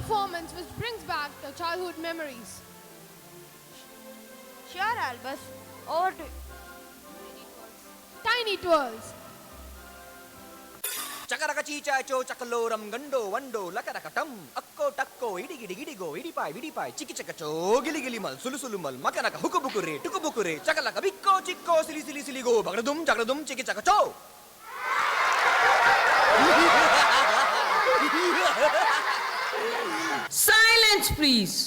performance which brings back the childhood memories. Sure, Albus. Over to Tiny Twirls. Chakaraka chicha cho chakaloram gando wando lakarakatam akko takko idigidi gidigo idipai vidipai chiki chakacho gili gili mal sulu sulu mal makanaka hukubukure tukubukure chakalaka bikko chikko sili sili sili go bagradum chiki chakacho. Silence, please.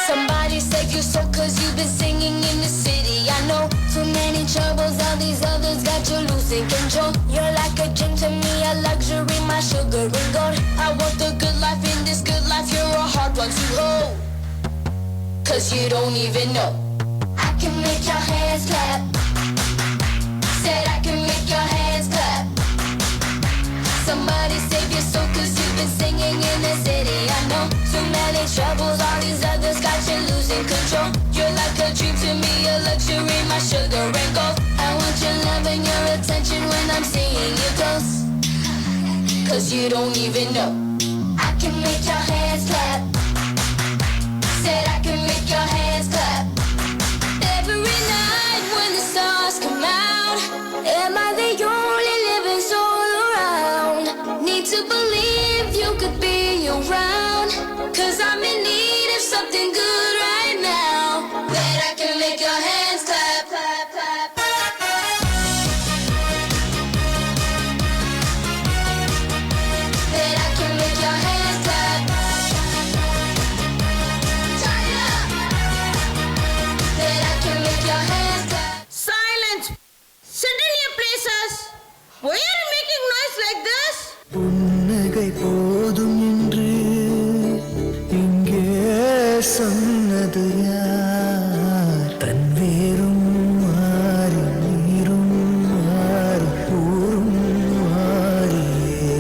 Somebody save your soul cause you've been singing in the city. I know too many troubles, all these others got you losing control. You're like a gem to me, a luxury, my sugar and gold. I want the good life in this good life, you're a hard one to hold. Cause you don't even know. I can make your hands clap. Said I can make your hands clap. Somebody save your soul cause you've been singing in the city. I know too many troubles, all these others got you losing control. You're like a dream to me, a luxury, my sugar and gold. I want your love and your attention when I'm seeing you close. Cause you don't even know. I can make your hands clap. Said I can make your hands clap. Every night when the stars come out, am I the only living soul around? Need to believe you could be around, cause I'm in need of something good right now. That I can make your hands clap, clap, clap. That I can make your hands clap. Turn it up. That I can make your hands clap. Silence. Sit in your places. Why are you making noise like this? புன்னகை போதும் என்று இங்கே சொன்னது யார்? தன் வேரும் மாறி நீரும் மாறி ஊரும் மாறியே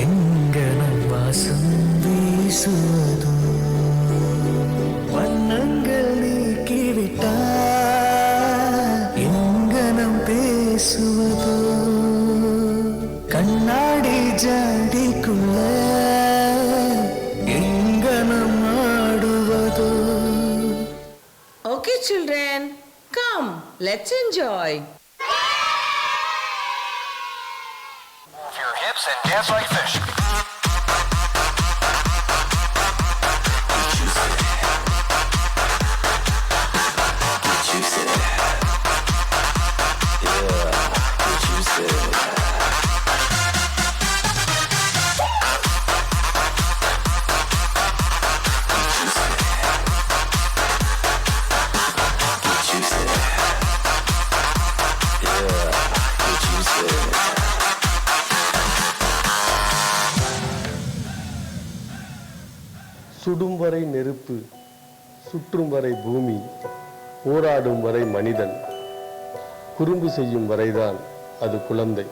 எங்கனம் வாசம் வீசுவதோ வண்ணங்கள் நீக்கிவிட்டார் எங்கனம் பேசுவதோ கண்ணாடி ஜாடிக்குள்ள எங்கனம் ஆடுவதோ. Okay, children. Come, let's enjoy. Move your hips and dance like fish. சுடும் வரை நெருப்பு, சுற்றும் வரை பூமி, போராடும் வரை மனிதன், குறும்பு செய்யும் வரைதான் அது குழந்தை.